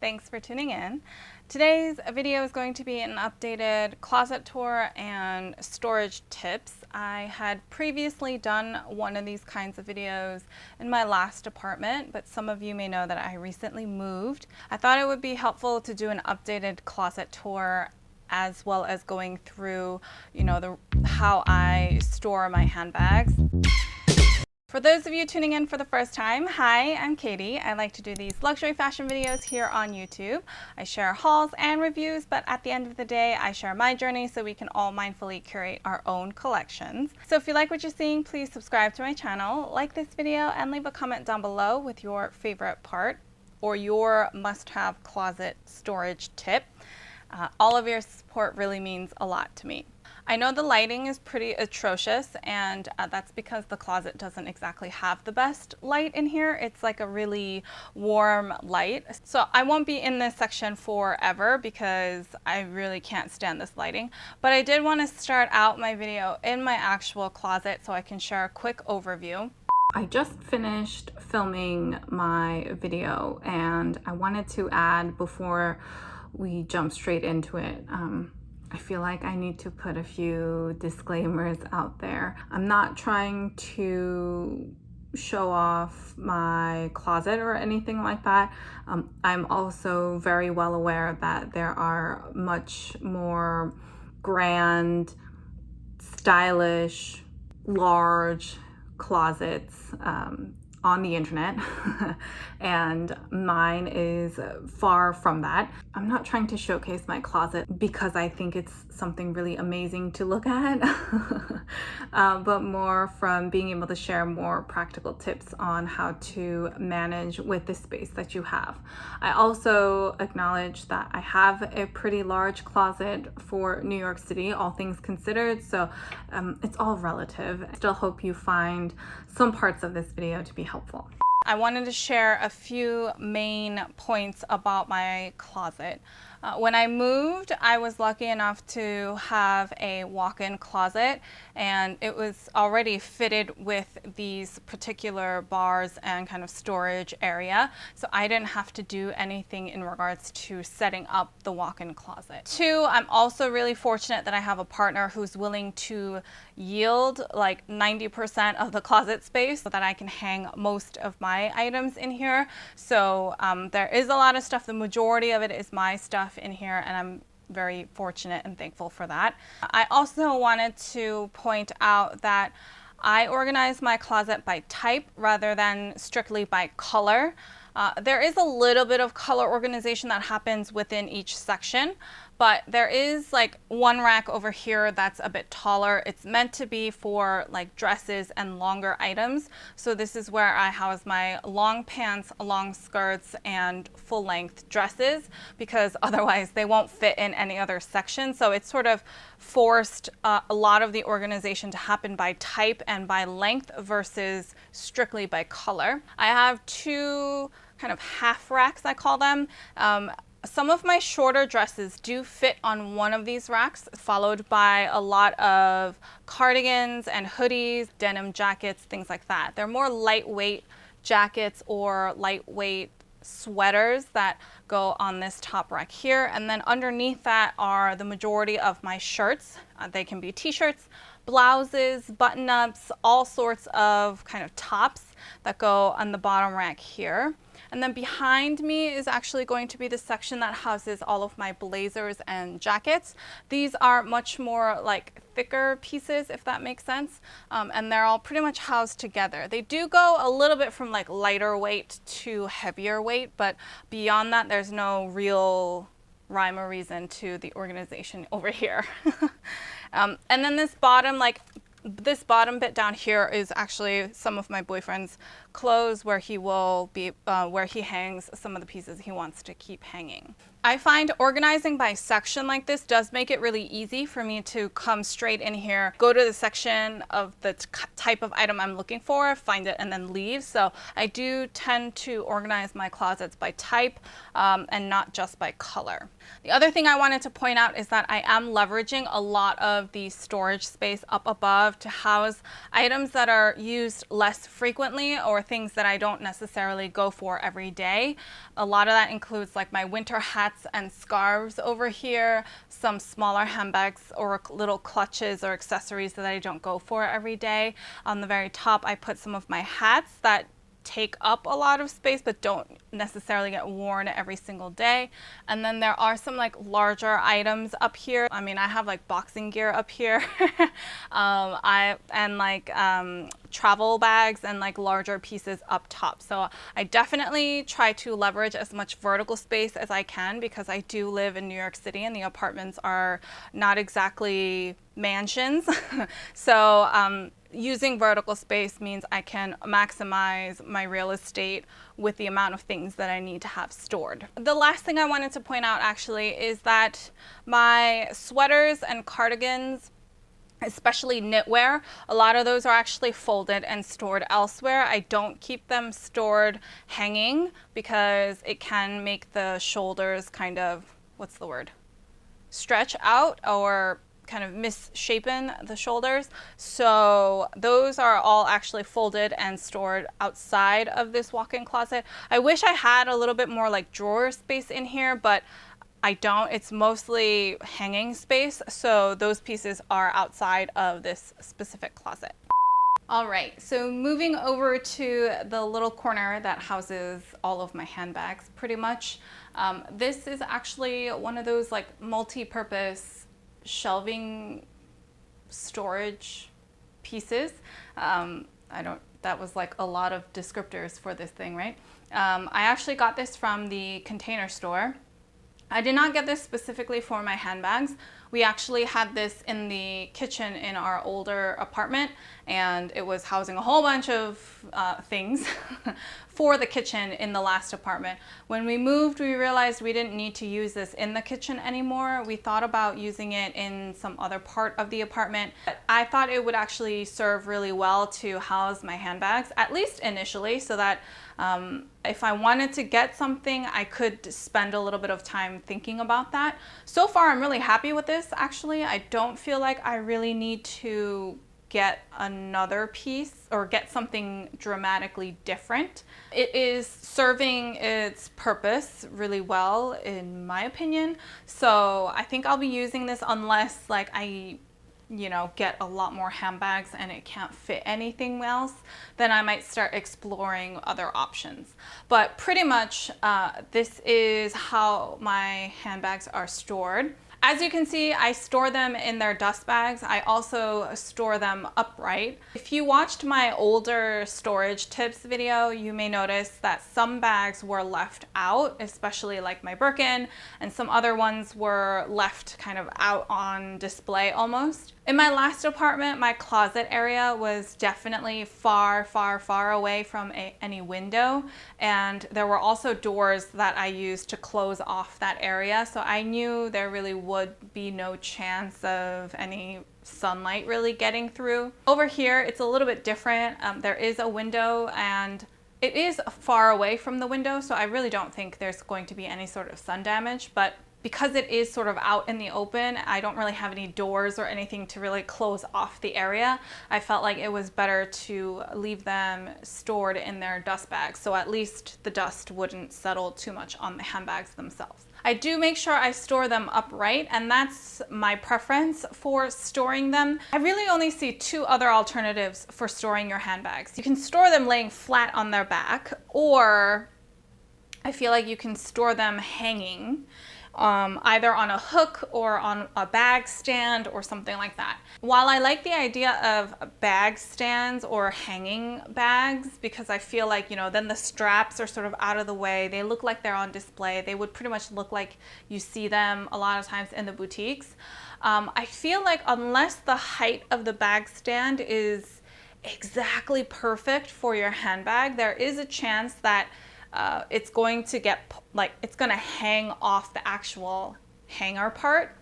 Thanks for tuning in. Today's video is going to be an updated closet tour and storage tips. I had previously done one of these kinds of videos in my last apartment, but some of you may know that I recently moved. I thought it would be helpful to do an updated closet tour as well as going through, how I store my handbags. For those of you tuning in for the first time, hi, I'm Katie. I like to do these luxury fashion videos here on YouTube. I share hauls and reviews, but at the end of the day, I share my journey so we can all mindfully curate our own collections. So if you like what you're seeing, please subscribe to my channel, like this video, and leave a comment down below with your favorite part or your must-have closet storage tip. All of your support really means a lot to me. I know the lighting is pretty atrocious, and that's because the closet doesn't exactly have the best light in here. It's like a really warm light. So I won't be in this section forever because I really can't stand this lighting. But I did want to start out my video in my actual closet so I can share a quick overview. I just finished filming my video and I wanted to add, before we jump straight into it, I feel like I need to put a few disclaimers out there. I'm not trying to show off my closet or anything like that. I'm also very well aware that there are much more grand, stylish, large closets on the internet and mine is far from that. I'm not trying to showcase my closet because I think it's something really amazing to look at, but more from being able to share more practical tips on how to manage with the space that you have. I also acknowledge that I have a pretty large closet for New York City, all things considered, so it's all relative. I still hope you find some parts of this video to be helpful. I wanted to share a few main points about my closet. When I moved, I was lucky enough to have a walk-in closet, and it was already fitted with these particular bars and kind of storage area, so I didn't have to do anything in regards to setting up the walk-in closet. Two, I'm also really fortunate that I have a partner who's willing to yield like 90% of the closet space so that I can hang most of my items in here. So there is a lot of stuff. The majority of it is my stuff in here, and I'm very fortunate and thankful for that. I also wanted to point out that I organize my closet by type rather than strictly by color. There is a little bit of color organization that happens within each section, but there is like one rack over here that's a bit taller. It's meant to be for like dresses and longer items. So this is where I house my long pants, long skirts, and full length dresses, because otherwise they won't fit in any other section. So it's sort of forced a lot of the organization to happen by type and by length versus strictly by color. I have two kind of half racks, I call them. Some of my shorter dresses do fit on one of these racks, followed by a lot of cardigans and hoodies, denim jackets, things like that. They're more lightweight jackets or lightweight sweaters that go on this top rack here. And then underneath that are the majority of my shirts. They can be t-shirts, blouses, button-ups, all sorts of kind of tops that go on the bottom rack here. And then behind me is actually going to be the section that houses all of my blazers and jackets. These are much more like thicker pieces, if that makes sense. And they're all pretty much housed together. They do go a little bit from like lighter weight to heavier weight, but beyond that, there's no real rhyme or reason to the organization over here. And then this bottom bit down here is actually some of my boyfriend's clothes, where he will be, where he hangs some of the pieces he wants to keep hanging. I find organizing by section like this does make it really easy for me to come straight in here, go to the section of the type of item I'm looking for, find it, and then leave. So I do tend to organize my closets by type and not just by color. The other thing I wanted to point out is that I am leveraging a lot of the storage space up above to house items that are used less frequently or for things that I don't necessarily go for every day. A lot of that includes like my winter hats and scarves over here, some smaller handbags or little clutches or accessories that I don't go for every day. On the very top, I put some of my hats that take up a lot of space but don't necessarily get worn every single day. And then there are some like larger items up here. I mean, I have like boxing gear up here. Travel bags and like larger pieces up top. So I definitely try to leverage as much vertical space as I can, because I do live in New York City and the apartments are not exactly mansions. So using vertical space means I can maximize my real estate with the amount of things that I need to have stored. The last thing I wanted to point out actually is that my sweaters and cardigans, especially knitwear, a lot of those are actually folded and stored elsewhere. I don't keep them stored hanging because it can make the shoulders kind of, what's the word? Stretch out or kind of misshapen the shoulders. So those are all actually folded and stored outside of this walk-in closet. I wish I had a little bit more like drawer space in here, but I don't. It's mostly hanging space. So those pieces are outside of this specific closet. All right, so moving over to the little corner that houses all of my handbags pretty much. This is actually one of those like multi-purpose shelving storage pieces. That was like a lot of descriptors for this thing, right? I actually got this from the Container Store. I did not get this specifically for my handbags. We actually had this in the kitchen in our older apartment, and it was housing a whole bunch of things for the kitchen in the last apartment. When we moved, we realized we didn't need to use this in the kitchen anymore. We thought about using it in some other part of the apartment. But I thought it would actually serve really well to house my handbags, at least initially, so that if I wanted to get something, I could spend a little bit of time thinking about that. So far, I'm really happy with this, actually. I don't feel like I really need to get another piece or get something dramatically different. It is serving its purpose really well, in my opinion. So I think I'll be using this unless like I get a lot more handbags and it can't fit anything else, then I might start exploring other options. But pretty much this is how my handbags are stored. As you can see, I store them in their dust bags. I also store them upright. If you watched my older storage tips video, you may notice that some bags were left out, especially like my Birkin, and some other ones were left kind of out on display almost. In my last apartment, my closet area was definitely far, far, far away from any window. And there were also doors that I used to close off that area. So I knew there really would be no chance of any sunlight really getting through. Over here, it's a little bit different. There is a window and it is far away from the window. So I really don't think there's going to be any sort of sun damage, but because it is sort of out in the open, I don't really have any doors or anything to really close off the area. I felt like it was better to leave them stored in their dust bags, so at least the dust wouldn't settle too much on the handbags themselves. I do make sure I store them upright, and that's my preference for storing them. I really only see two other alternatives for storing your handbags. You can store them laying flat on their back, or I feel like you can store them hanging. Either on a hook or on a bag stand or something like that. While I like the idea of bag stands or hanging bags, because I feel like, then the straps are sort of out of the way, they look like they're on display, they would pretty much look like you see them a lot of times in the boutiques. I feel like unless the height of the bag stand is exactly perfect for your handbag, there is a chance that it's going to it's going to hang off the actual hanger part.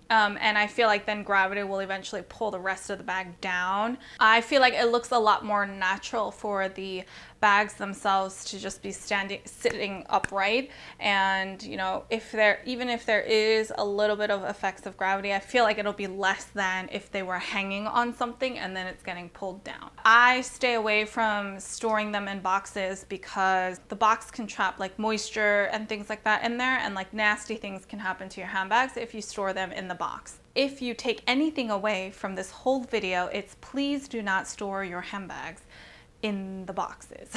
And I feel like then gravity will eventually pull the rest of the bag down. I feel like it looks a lot more natural for the bags themselves to just be sitting upright. And, you know, even if there is a little bit of effects of gravity, I feel like it'll be less than if they were hanging on something and then it's getting pulled down. I stay away from storing them in boxes because the box can trap like moisture and things like that in there, and like nasty things can happen to your handbags if you store them in the box. If you take anything away from this whole video, it's please do not store your handbags in the boxes.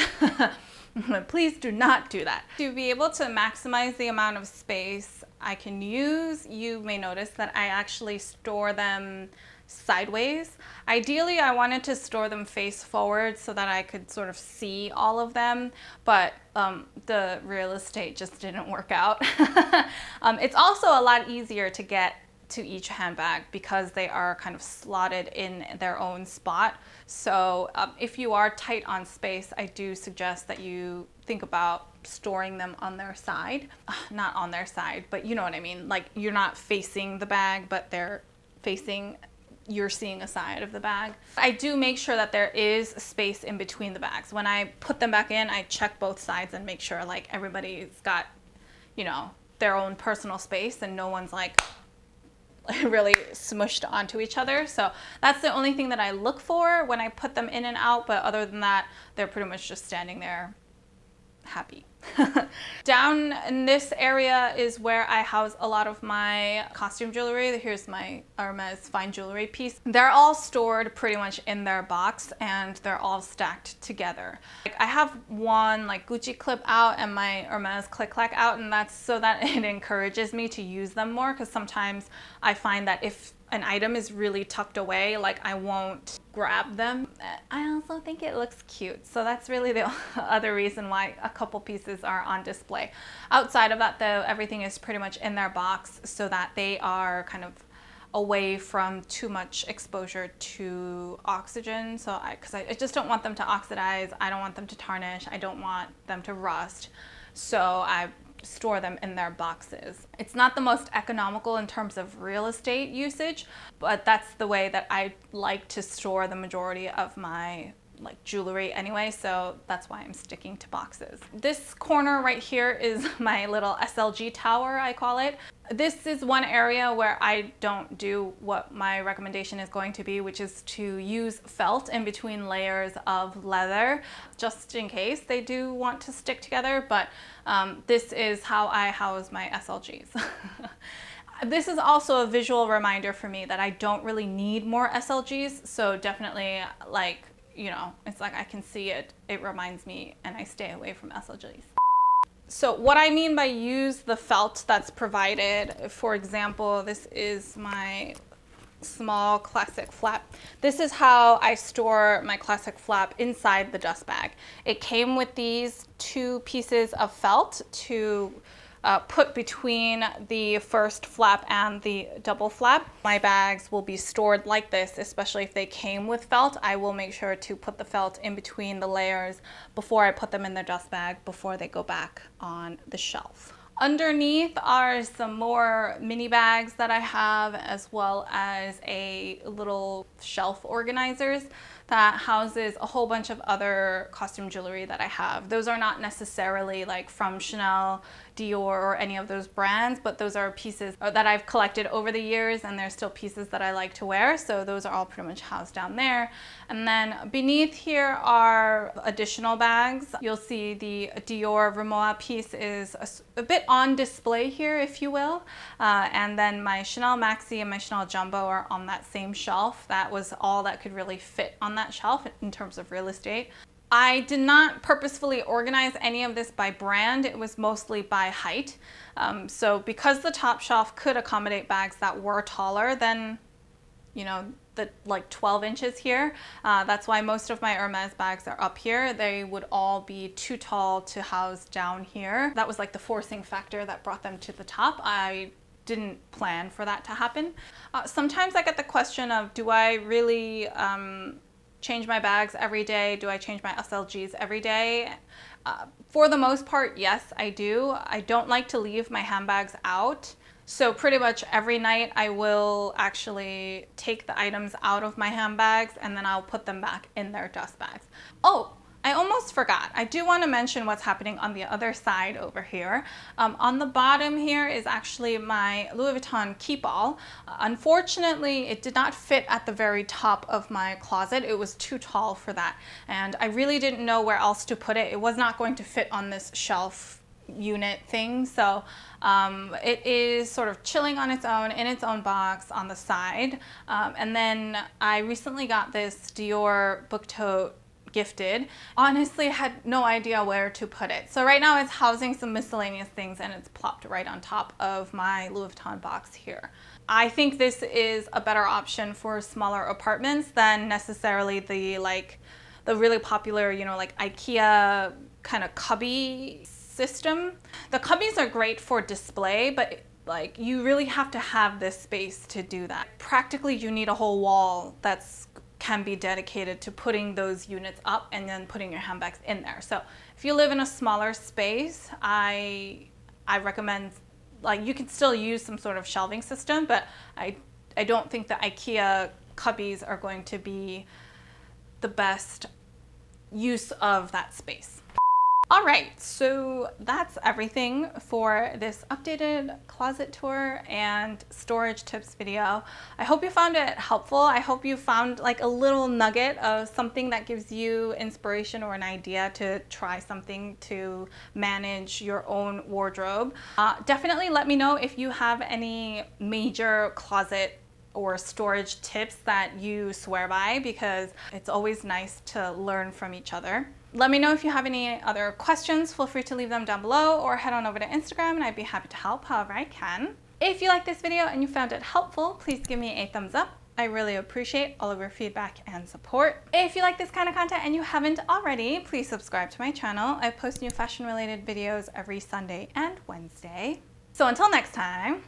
Please do not do that. To be able to maximize the amount of space I can use, you may notice that I actually store them sideways. Ideally, I wanted to store them face forward so that I could sort of see all of them, but the real estate just didn't work out. It's also a lot easier to get to each handbag because they are kind of slotted in their own spot. So if you are tight on space, I do suggest that you think about storing them on their side. Not on their side, but you know what I mean. Like you're not facing the bag, but they're facing, you're seeing a side of the bag. I do make sure that there is space in between the bags. When I put them back in, I check both sides and make sure like everybody's got, you know, their own personal space and no one's like really smushed onto each other. So that's the only thing that I look for when I put them in and out, but other than that, they're pretty much just standing there happy. Down in this area is where I house a lot of my costume jewelry. Here's my Hermes fine jewelry piece. They're all stored pretty much in their box and they're all stacked together. Like I have one like Gucci clip out and my Hermes click clack out, and that's so that it encourages me to use them more, because sometimes I find that if an item is really tucked away, like I won't grab them. I also think it looks cute. So that's really the other reason why a couple pieces are on display. Outside of that though, everything is pretty much in their box so that they are kind of away from too much exposure to oxygen. So because I just don't want them to oxidize. I don't want them to tarnish. I don't want them to rust. So I store them in their boxes. It's not the most economical in terms of real estate usage, but that's the way that I like to store the majority of my like jewelry anyway, so that's why I'm sticking to boxes. This corner right here is my little SLG tower, I call it. This is one area where I don't do what my recommendation is going to be, which is to use felt in between layers of leather, just in case they do want to stick together, but this is how I house my SLGs. This is also a visual reminder for me that I don't really need more SLGs, so definitely like, you know, it's like I can see it, it reminds me, and I stay away from SLGs. So what I mean by use the felt that's provided, for example, this is my small classic flap. This is how I store my classic flap inside the dust bag. It came with these two pieces of felt to put between the first flap and the double flap. My bags will be stored like this, especially if they came with felt. I will make sure to put the felt in between the layers before I put them in the dust bag, before they go back on the shelf. Underneath are some more mini bags that I have, as well as a little shelf organizers that houses a whole bunch of other costume jewelry that I have. Those are not necessarily like from Chanel, Dior, or any of those brands, but those are pieces that I've collected over the years, and they're still pieces that I like to wear. So those are all pretty much housed down there. And then beneath here are additional bags. You'll see the Dior Rimowa piece is a bit on display here, if you will. And then my Chanel Maxi and my Chanel Jumbo are on that same shelf. That was all that could really fit on that shelf in terms of real estate. I did not purposefully organize any of this by brand. It was mostly by height. So because the top shelf could accommodate bags that were taller than, you know, the like 12 inches here, that's why most of my Hermes bags are up here. They would all be too tall to house down here. That was like the forcing factor that brought them to the top. I didn't plan for that to happen. Sometimes I get the question of, do I really change my bags every day? Do I change my SLGs every day? For the most part, yes, I do. I don't like to leave my handbags out. So pretty much every night I will actually take the items out of my handbags and then I'll put them back in their dust bags. Oh, I almost forgot. I do want to mention what's happening on the other side over here. On the bottom here is actually my Louis Vuitton Keepall. Unfortunately, it did not fit at the very top of my closet. It was too tall for that. And I really didn't know where else to put it. It was not going to fit on this shelf unit thing. So it is sort of chilling on its own in its own box on the side. And then I recently got this Dior book tote gifted. Honestly, I had no idea where to put it. So right now it's housing some miscellaneous things and it's plopped right on top of my Louis Vuitton box here. I think this is a better option for smaller apartments than necessarily the really popular, you know, like IKEA kind of cubby system. The cubbies are great for display, but like you really have to have this space to do that. Practically you need a whole wall that's can be dedicated to putting those units up and then putting your handbags in there. So if you live in a smaller space, I recommend, like, you can still use some sort of shelving system, but I don't think the IKEA cubbies are going to be the best use of that space. All right, so that's everything for this updated closet tour and storage tips video. I hope you found it helpful. I hope you found like a little nugget of something that gives you inspiration or an idea to try something to manage your own wardrobe. Definitely let me know if you have any major closet or storage tips that you swear by, because it's always nice to learn from each other. Let me know if you have any other questions. Feel free to leave them down below or head on over to Instagram and I'd be happy to help however I can. If you like this video and you found it helpful, please give me a thumbs up. I really appreciate all of your feedback and support. If you like this kind of content and you haven't already, please subscribe to my channel. I post new fashion related videos every Sunday and Wednesday. So until next time,